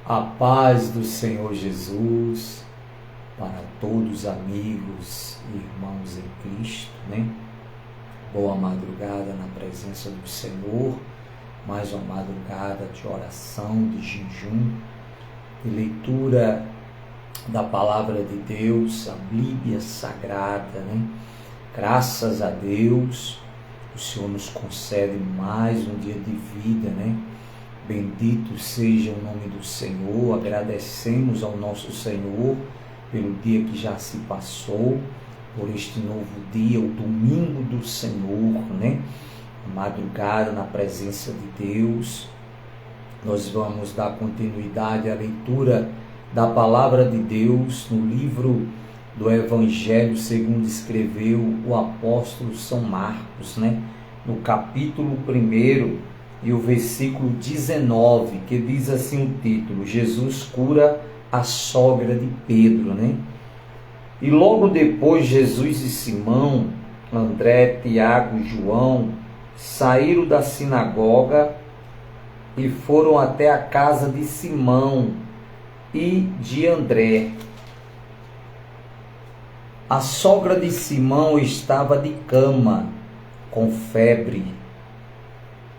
A paz do Senhor Jesus para todos, amigos e irmãos em Cristo, né? Boa madrugada na presença do Senhor, mais uma madrugada de oração, de jejum, de leitura da Palavra de Deus, a Bíblia Sagrada, né? Graças a Deus, o Senhor nos concede mais um dia de vida, né? Bendito seja o nome do Senhor, agradecemos ao nosso Senhor pelo dia que já se passou, por este novo dia, o domingo do Senhor, né? A madrugada na presença de Deus. Nós vamos dar continuidade à leitura da Palavra de Deus no livro do Evangelho segundo escreveu o apóstolo São Marcos, né? No capítulo 1 e o versículo 19, que diz assim o título: Jesus cura a sogra de Pedro, né? E logo depois Jesus e Simão, André, Tiago e João saíram da sinagoga e foram até a casa de Simão e de André. A sogra de Simão estava de cama, com febre.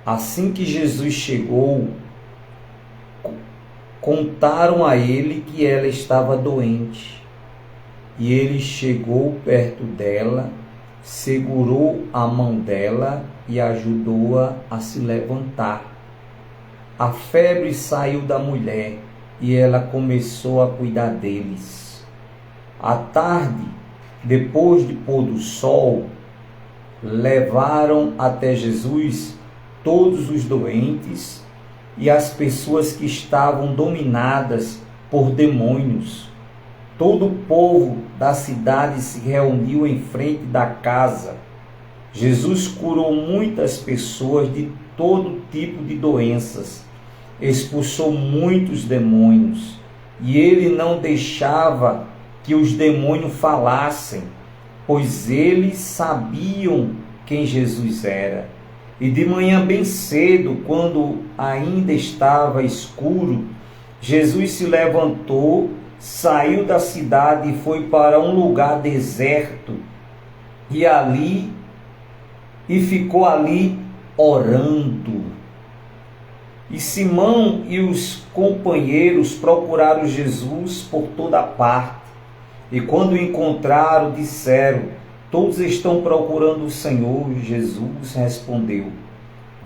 Assim que Jesus chegou, contaram a ele que ela estava doente. E ele chegou perto dela, segurou a mão dela e ajudou-a a se levantar. A febre saiu da mulher e ela começou a cuidar deles. À tarde, depois de pôr do sol, levaram até Jesus todos os doentes e as pessoas que estavam dominadas por demônios. Todo o povo da cidade se reuniu em frente da casa. Jesus curou muitas pessoas de todo tipo de doenças, expulsou muitos demônios, e ele não deixava que os demônios falassem, pois eles sabiam quem Jesus era. E de manhã bem cedo, quando ainda estava escuro, Jesus se levantou, saiu da cidade e foi para um lugar deserto, e ficou ali orando. E Simão e os companheiros procuraram Jesus por toda parte. E quando o encontraram, disseram: todos estão procurando o Senhor. Jesus respondeu: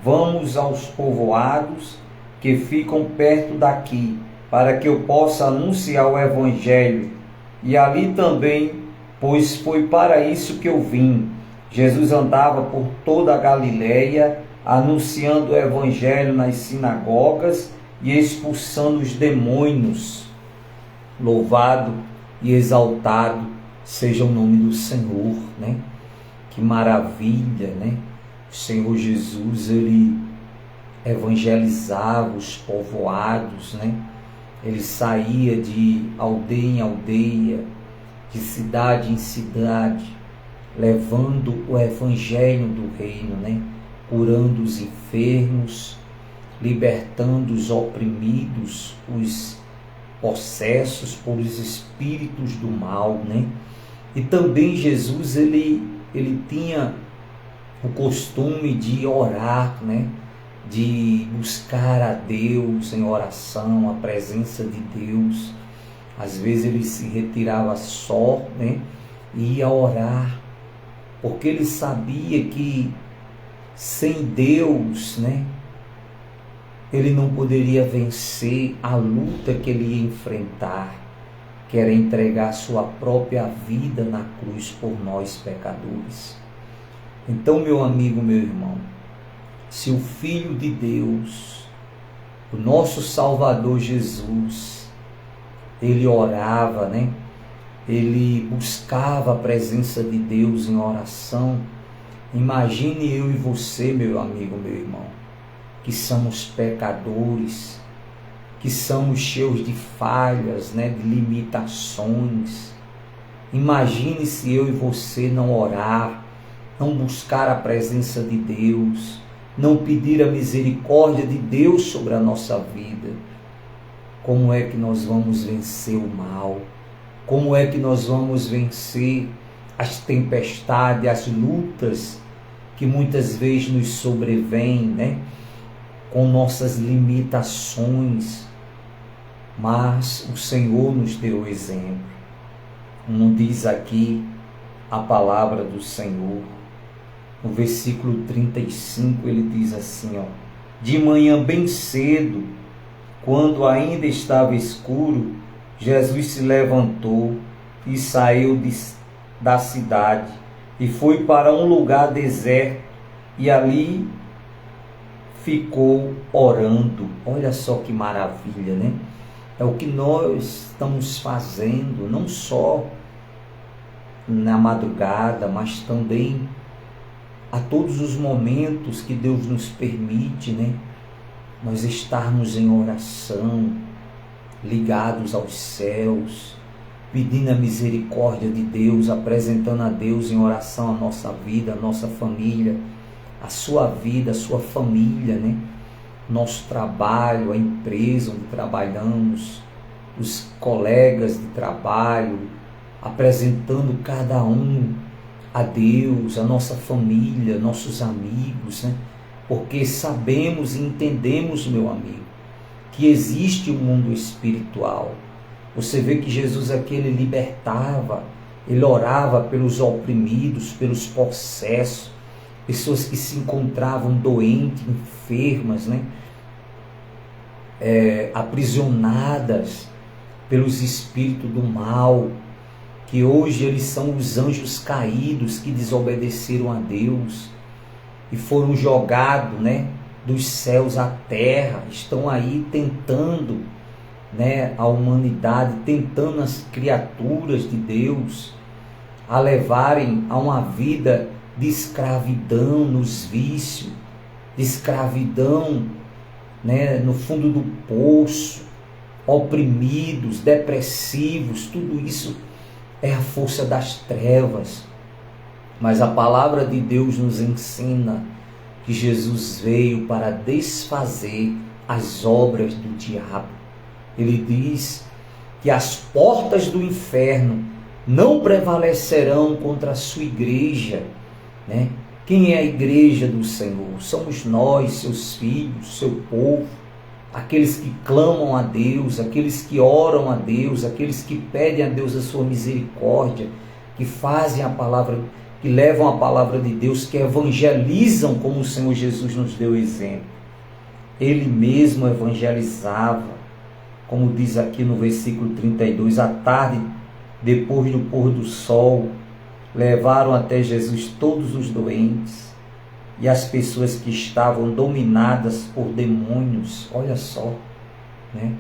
vamos aos povoados que ficam perto daqui, para que eu possa anunciar o Evangelho. E ali também, pois foi para isso que eu vim. Jesus andava por toda a Galileia, anunciando o Evangelho nas sinagogas e expulsando os demônios. Louvado e exaltado seja o nome do Senhor, né? Que maravilha, né? O Senhor Jesus, ele evangelizava os povoados, né? Ele saía de aldeia em aldeia, de cidade em cidade, levando o evangelho do reino, né? Curando os enfermos, libertando os oprimidos, os possessos por os espíritos do mal, né? E também Jesus, ele tinha o costume de orar, né? De buscar a Deus em oração, a presença de Deus. Às vezes ele se retirava só, né? E ia orar, porque ele sabia que sem Deus, né? Ele não poderia vencer a luta que ele ia enfrentar, que era entregar sua própria vida na cruz por nós pecadores. Então, meu amigo, meu irmão, se o Filho de Deus, o nosso Salvador Jesus, ele orava, né? Ele buscava a presença de Deus em oração. Imagine eu e você, meu amigo, meu irmão, que somos pecadores, que somos cheios de falhas, né, de limitações. Imagine se eu e você não orar, não buscar a presença de Deus, não pedir a misericórdia de Deus sobre a nossa vida. como é que nós vamos vencer o mal, como é que nós vamos vencer as tempestades, as lutas que muitas vezes nos sobrevêm, né? Com nossas limitações, mas o Senhor nos deu exemplo. Como diz aqui a palavra do Senhor, no versículo 35, ele diz assim, ó: de manhã bem cedo, quando ainda estava escuro, Jesus se levantou e saiu da cidade e foi para um lugar deserto e ali ficou orando. Olha só que maravilha, né? É o que nós estamos fazendo, não só na madrugada, mas também a todos os momentos que Deus nos permite, né? Nós estarmos em oração, ligados aos céus, pedindo a misericórdia de Deus, apresentando a Deus em oração a nossa vida, a nossa família, a sua vida, a sua família, né? Nosso trabalho, a empresa onde trabalhamos, os colegas de trabalho, apresentando cada um a Deus, a nossa família, nossos amigos, né? Porque sabemos e entendemos, meu amigo, que existe um mundo espiritual. Você vê que Jesus aqui, ele libertava, ele orava pelos oprimidos, pelos possessos, pessoas que se encontravam doentes, enfermas, né? Aprisionadas pelos espíritos do mal, que hoje eles são os anjos caídos que desobedeceram a Deus e foram jogados, né, dos céus à terra, estão aí tentando, né, a humanidade, tentando as criaturas de Deus a levarem a uma vida de escravidão nos vícios, de escravidão, né, no fundo do poço, oprimidos, depressivos. Tudo isso é a força das trevas. Mas a palavra de Deus nos ensina que Jesus veio para desfazer as obras do diabo. Ele diz que as portas do inferno não prevalecerão contra a sua igreja, né? Quem é a igreja do Senhor? Somos nós, seus filhos, seu povo, aqueles que clamam a Deus, aqueles que oram a Deus, aqueles que pedem a Deus a sua misericórdia, que fazem a palavra, que levam a palavra de Deus, que evangelizam como o Senhor Jesus nos deu exemplo. Ele mesmo evangelizava, como diz aqui no versículo 32, à tarde, depois do pôr do sol, levaram até Jesus todos os doentes e as pessoas que estavam dominadas por demônios. Olha só, né?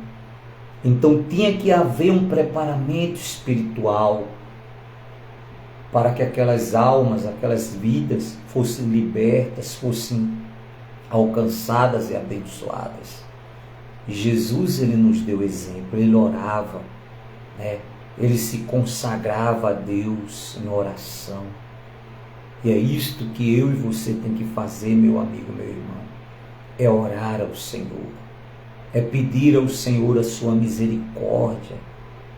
Então tinha que haver um preparamento espiritual para que aquelas almas, aquelas vidas fossem libertas, fossem alcançadas e abençoadas. E Jesus, ele nos deu exemplo, ele orava, né? Ele se consagrava a Deus em oração. E é isto que eu e você tem que fazer, meu amigo, meu irmão. É orar ao Senhor. É pedir ao Senhor a sua misericórdia.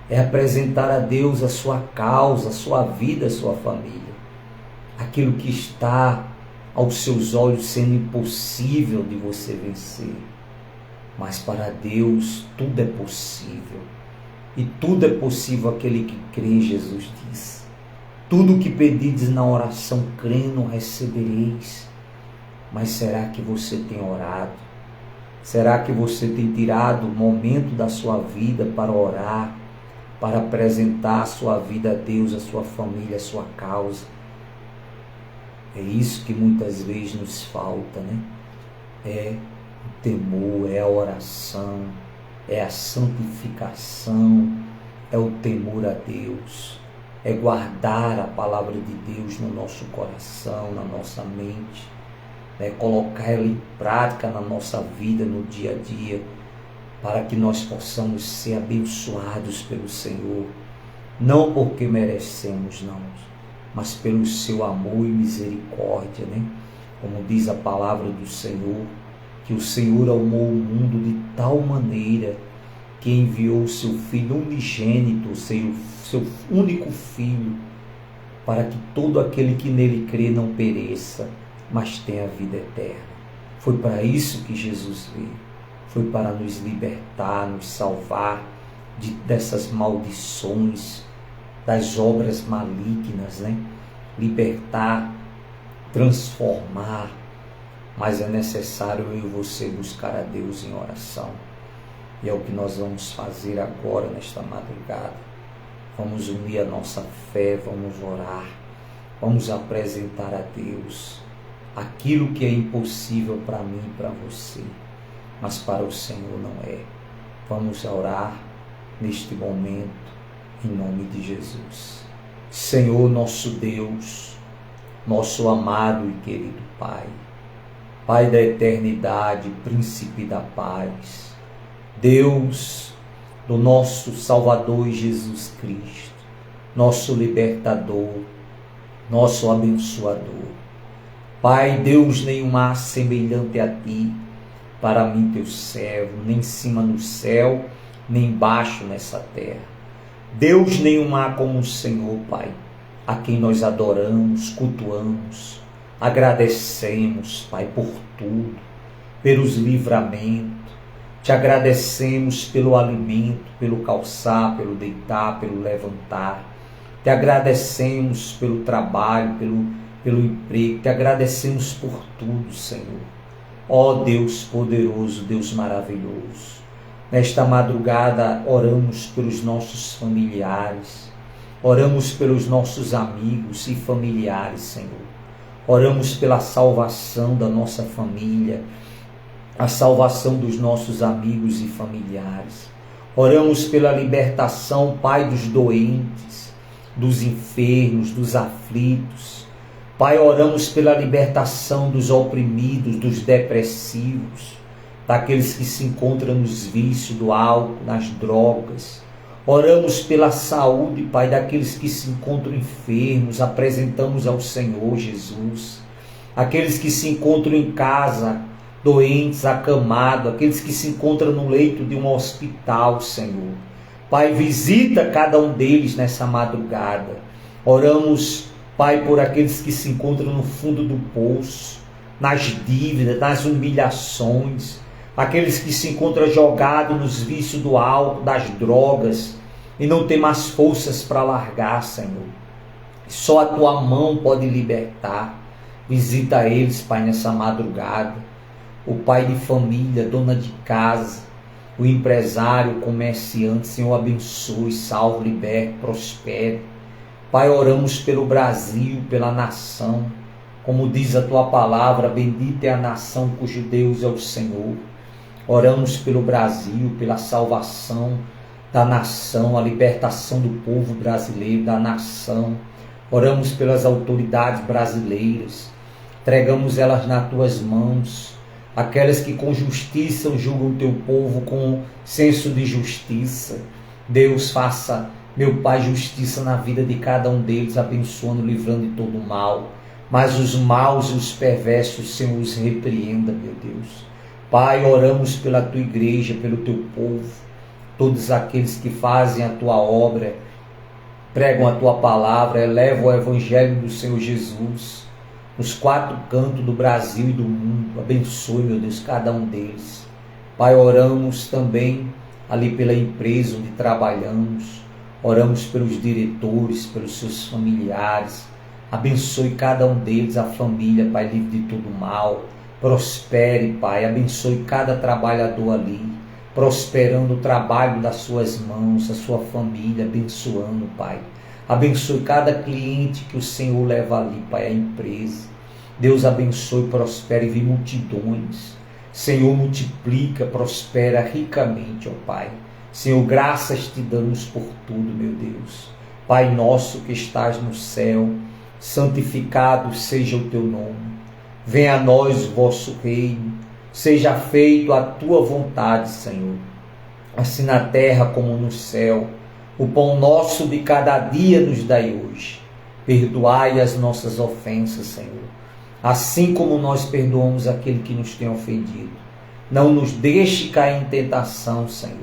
É apresentar a Deus a sua causa, a sua vida, a sua família. Aquilo que está aos seus olhos sendo impossível de você vencer. Mas para Deus tudo é possível. E tudo é possível aquele que crê, Jesus diz. Tudo o que pedides na oração, crendo, recebereis. Mas será que você tem orado? Será que você tem tirado o momento da sua vida para orar, para apresentar a sua vida a Deus, a sua família, a sua causa? É isso que muitas vezes nos falta, né? É o temor, é a oração, é a santificação, é o temor a Deus, é guardar a palavra de Deus no nosso coração, na nossa mente, né? Colocar ela em prática na nossa vida, no dia a dia, para que nós possamos ser abençoados pelo Senhor, não porque merecemos, não, mas pelo seu amor e misericórdia, né? Como diz a palavra do Senhor, que o Senhor amou o mundo de tal maneira que enviou o seu Filho unigênito, ou seja, o seu único Filho, para que todo aquele que nele crê não pereça, mas tenha vida eterna. Foi para isso que Jesus veio. Foi para nos libertar, nos salvar dessas maldições, das obras malignas, né? Libertar, transformar. Mas é necessário eu e você buscar a Deus em oração. E é o que nós vamos fazer agora, nesta madrugada. Vamos unir a nossa fé, vamos orar, vamos apresentar a Deus aquilo que é impossível para mim e para você, mas para o Senhor não é. Vamos orar neste momento, em nome de Jesus. Senhor, nosso Deus, nosso amado e querido Pai, Pai da eternidade, Príncipe da paz, Deus do nosso Salvador Jesus Cristo, nosso libertador, nosso abençoador. Pai, Deus, nenhum há semelhante a Ti, para mim teu servo, nem em cima no céu, nem embaixo nessa terra. Deus, nenhum há como o Senhor, Pai, a quem nós adoramos, cultuamos, agradecemos, Pai, por tudo, pelos livramentos. Te agradecemos pelo alimento, pelo calçar, pelo deitar, pelo levantar. Te agradecemos pelo trabalho, pelo emprego. Te agradecemos por tudo, Senhor. Ó Deus poderoso, Deus maravilhoso. Nesta madrugada oramos pelos nossos familiares. Oramos pelos nossos amigos e familiares, Senhor. Oramos pela salvação da nossa família, a salvação dos nossos amigos e familiares. Oramos pela libertação, Pai, dos doentes, dos enfermos, dos aflitos. Pai, oramos pela libertação dos oprimidos, dos depressivos, daqueles que se encontram nos vícios do álcool, nas drogas. Oramos pela saúde, Pai, daqueles que se encontram enfermos, apresentamos ao Senhor Jesus. Aqueles que se encontram em casa, doentes, acamados, aqueles que se encontram no leito de um hospital, Senhor. Pai, visita cada um deles nessa madrugada. Oramos, Pai, por aqueles que se encontram no fundo do poço, nas dívidas, nas humilhações, aqueles que se encontram jogados nos vícios do álcool, das drogas, e não tem mais forças para largar, Senhor. Só a Tua mão pode libertar. Visita eles, Pai, nessa madrugada. O pai de família, dona de casa, o empresário, o comerciante, Senhor, abençoe, salve, liberte, prospere. Pai, oramos pelo Brasil, pela nação. Como diz a Tua palavra, bendita é a nação cujo Deus é o Senhor. Oramos pelo Brasil, pela salvação da nação, a libertação do povo brasileiro, da nação. Oramos pelas autoridades brasileiras. Entregamos elas nas Tuas mãos. Aquelas que com justiça julgam o Teu povo com senso de justiça. Deus, faça, meu Pai, justiça na vida de cada um deles, abençoando, livrando de todo o mal. Mas os maus e os perversos, Senhor, os repreenda, meu Deus. Pai, oramos pela Tua igreja, pelo Teu povo, todos aqueles que fazem a Tua obra, pregam a Tua palavra, elevam o Evangelho do Senhor Jesus nos 4 cantos do Brasil e do mundo. Abençoe, meu Deus, cada um deles. Pai, oramos também ali pela empresa onde trabalhamos. Oramos pelos diretores, pelos seus familiares. Abençoe cada um deles, a família, Pai, livre de todo mal. Prospere, Pai. Abençoe cada trabalhador ali, prosperando o trabalho das suas mãos, a sua família, abençoando, Pai. Abençoe cada cliente que o Senhor leva ali, Pai, a empresa. Deus abençoe, prospere, vi multidões. Senhor, multiplica, prospera ricamente, ó Pai. Senhor, graças Te damos por tudo, meu Deus. Pai nosso que estás no céu, santificado seja o Teu nome. Venha a nós o vosso reino. Seja feito a Tua vontade, Senhor, assim na terra como no céu. O pão nosso de cada dia nos dai hoje. Perdoai as nossas ofensas, Senhor, assim como nós perdoamos aquele que nos tem ofendido. Não nos deixe cair em tentação, Senhor,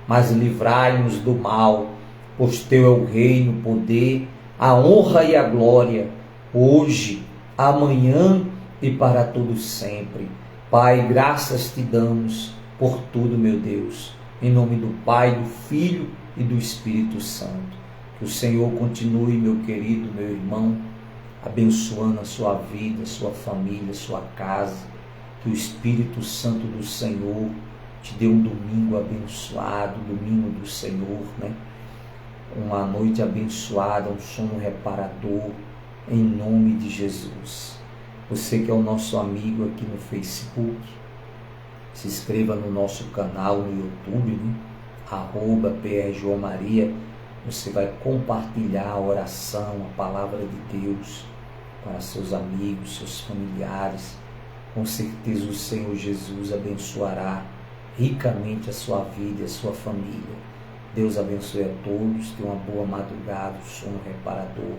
mas livrai-nos do mal, pois teu é o reino, o poder, a honra e a glória, hoje, amanhã e para todo sempre. Pai, graças te damos por tudo, meu Deus, em nome do Pai, do Filho e do Espírito Santo. Que o Senhor continue, meu querido, meu irmão, abençoando a sua vida, sua família, sua casa. Que o Espírito Santo do Senhor te dê um domingo abençoado, domingo do Senhor, né? Uma noite abençoada, um sono reparador, em nome de Jesus. Você que é o nosso amigo aqui no Facebook, se inscreva no nosso canal no YouTube, né? @PRJoãoMaria. Você vai compartilhar a oração, a palavra de Deus para seus amigos, seus familiares. Com certeza o Senhor Jesus abençoará ricamente a sua vida e a sua família. Deus abençoe a todos, tenha uma boa madrugada, um sono reparador,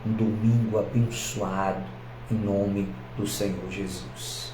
um domingo abençoado, em nome do Senhor Jesus.